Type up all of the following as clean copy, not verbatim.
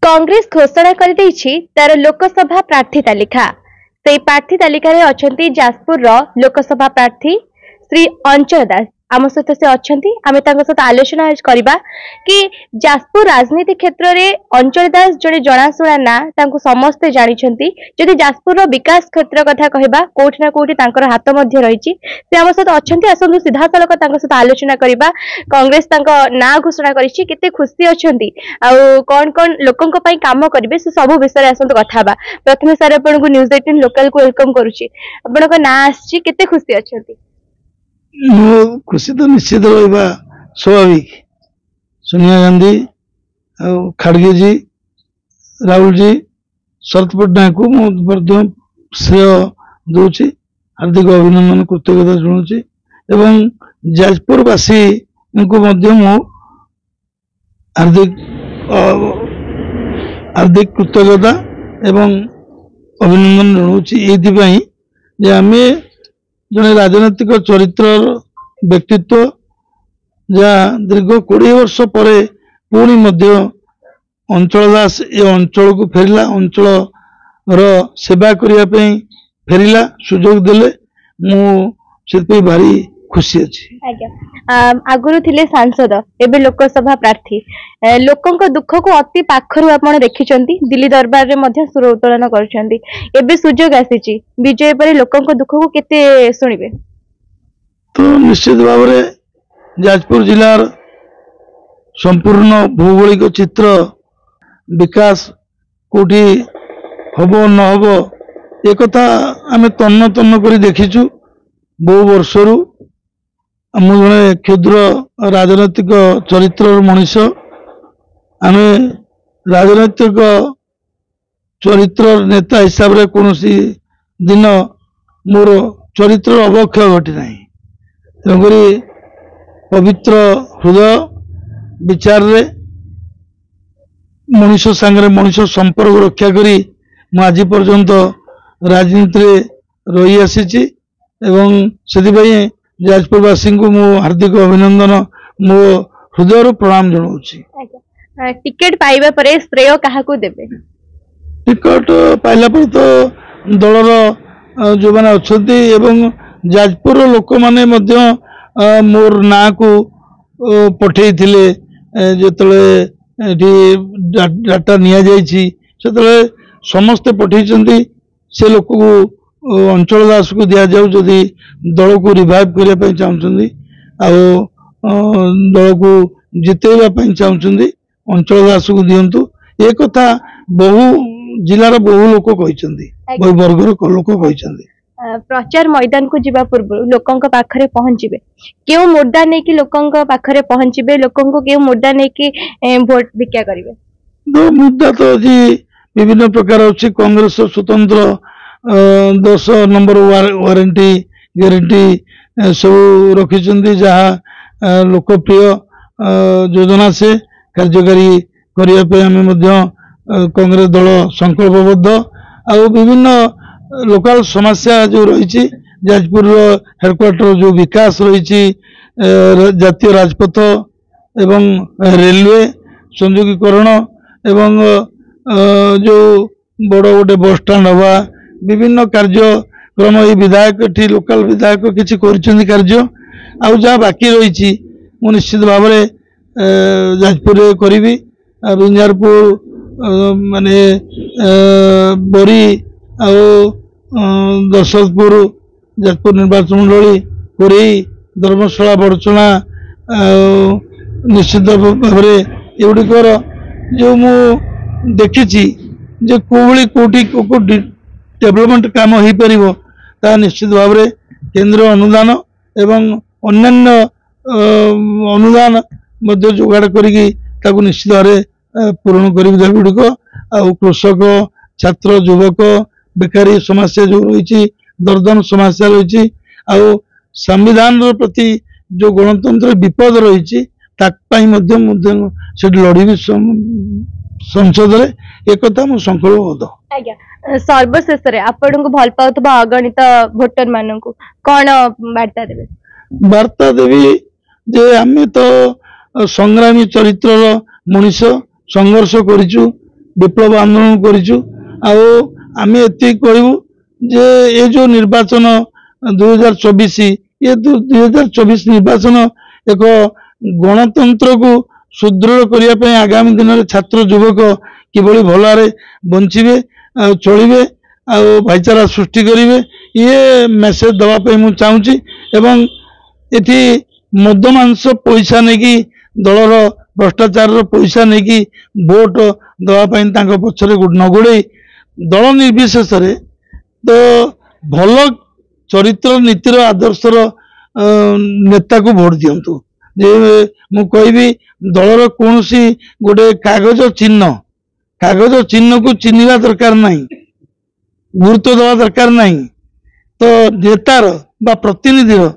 कांग्रेस घोषणा कर तार लोकसभा प्रार्थी तालिका से प्रार्थी तालिका रे अछंती जाजपुर रो लोकसभा प्रार्थी श्री अंचल दास आम सहित से अच्छा आम सहित आलोचना करवा कि जाजपुर राजनीति क्षेत्र में अंचल दास जड़े जनाशुना ना समस्ते जानते जदि जाजपुर विकास क्षेत्र कथा कहबा कोठी ना कोठी हाथ रही से आम सहित अच्छा आसतु सीधा सड़क सहित आलोचना करवा कांग्रेस ना घोषणा करते खुशी अच्छा कौन कौन लोकों काम करेंगे से सब विषय आसतु कथा प्रथम सार आपको न्यूज 18 लोकल को वेलकम करुच्ची आपन ना आते खुशी अच्छा खुशी तो निश्चित रहा स्वाभाविक सोनिया गांधी खड़गे जी राहुल जी शरद पट्टनायक को श्रेय दूची हार्दिक अभिनंदन कृतज्ञता शुणुची एवं जाजपुरवासी को हार्दिक कृतज्ञता एवं अभिनंदन जनाऊँगी ये आम जड़े राजनैतिक चरित्र व्यक्तित्व जहाँ दीर्घ 20 वर्ष पर पुणी अंचल दास ये अंचल को फेरला अंचल सेवा करने फेरला सुजोग देले मु भारी खुशी अच्छी आगुरु थिले सांसद एबे लोकसभा प्रार्थी लोकंक दुख को अति पाखरु आपण देखिचंती दिल्ली दरबार रे मध्य सुर उत्तोलन करचंती एबे सुजोग आसीची विजय पर लोकंक दुख को केते सुनिबे तो निश्चित भाव रे जाजपुर जिलार संपूर्ण भौगोलिक चित्र विकास कोठी हबो न हबो एक कथा आमे तन्न तन्न करी देखिचु बहु वर्षरु जड़े क्षुद्र राजनैतिक चरित्र मनीष आम राजनैतिक चरित्र नेता हिसाब से कौन दिन मोर चरित्र अवक्षय घटी ना तेणुक पवित्र हृदय विचार रे मनीष सांगे मनीष संपर्क रक्षा करी आज पर्यंत राजनीति रही आसी से जाजपुरवासी को मो हार्दिक अभिनंदन मो हृदय प्रणाम जनाऊँ टिकेट पाइबा परे श्रेय काहाकू देबे टिकट पाइला पर तो दलर जो माने अछंती एवं जाजपुर लोक माने मध्य मोर ना को पठेई थिले जेतले डाटा निया जायछि सेतले समस्त पठेइचंती से लोक को अंचल दास को दिया जाऊ जदि दल को रिवाइव करने चाहते दल को जितेबा चाहते अंचल दास को दिंतु एक कथा बहु जिलार बहु लोक बहु वर्गर लोक प्रचार मैदान को जीवा पूर्व लोकों पाखरे पहुंचे क्यों मुद्दा नहीं कि लोकों पाखरे पहुंचे लोकों को क्यों मुद्दा नहीं कि वोट भिक्षा करेंगे तो मुद्दा तो जी विभिन्न प्रकार अच्छी कांग्रेस स्वतंत्र 10 नंबर वारंटी गारंटी सब रखी जहाँ लोकप्रिय योजना से कार्यकारी करने कांग्रेस दल संकल्पबद्ध आ विभिन्न लोकल समस्या जो रही जाजपुर हेडक्वार्टर जो विकास रही जातीय राजपथ एवं रेलवे संयोगीकरण एवं जो बड़ गोटे बस स्टाण्ड हवा विभिन्न कार्यक्रम ये विधायक टी लोकल विधायक किसी कार्य आउ जहाँ बाकी रही निश्चित भाव में जाजपुर करी बिंजारपुर माने बरी दशरथपुर जाजपुर निर्वाचन मंडली कोरी धर्मशाला बड़चना निश्चित भाव में एगुड़िकर जो मु देखी कोभली कोटी डेवलपमेंट काम हो पार निश्चित भाव में केंद्र अनुदान एवं अन्यान्य अनुदान जोगाड़ करी निश्चित भाव में पूरण गुड़िक कृषक छात्र युवक बेकारी समस्या जो रही दर्दन समस्या रही संविधान प्रति जो गणतंत्र विपद रही लड़ी संसद एक संकल्पबद्ध सर्वशेष आपण को भल पाउथबा अगणित भोटर मान को कौन वार्ता देबे वार्ता देवी जे आमे तो संग्रामी चरित्र मनीष संघर्ष करिचु विप्लव आंदोलन करिछु आमे एति कहबू जे ये जो निर्वाचन 2024 ये 2024 निर्वाचन एक गणतंत्र को सुदृढ़ करने आगामी दिन में छात्र युवक किभली भल बंचिबे चलिबे भाईचारा सृष्टि करिवे ये मेसेज दवाई मु चाहूँगी एवं एथि मद मांस पैसा नहीं दलर भ्रष्टाचार पैसा नहीं भोट दवाई पछरे न गोड़े दल निर्विशेष तो भल चरित्र नीतिर आदर्शर नेता को भोट दिंतु जे मु कहबी दलर कौन सी गोटे कागज चिन्ह को चिन्हवा दरकार नहीं गुरुत्व देवा दरकार नहीं तो नेतार बा प्रतिनिधिर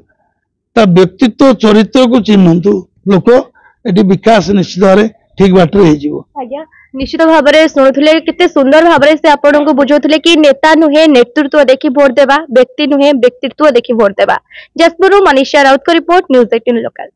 ता व्यक्तित्व चरित्र को चिन्हतु लोक एटी विकास निश्चित भाव ठीक बाटर आज्ञा निश्चित भाव में शुणुले केते सुंदर भाव से आपन को बुझौले कि नेता नुहे नेतृत्व देखी भोट देवा व्यक्ति नुहे व्यक्तित्व देखी भोट देवा। जाजपुर मनीषा राउत को रिपोर्ट न्यूज़ 18 लोकल।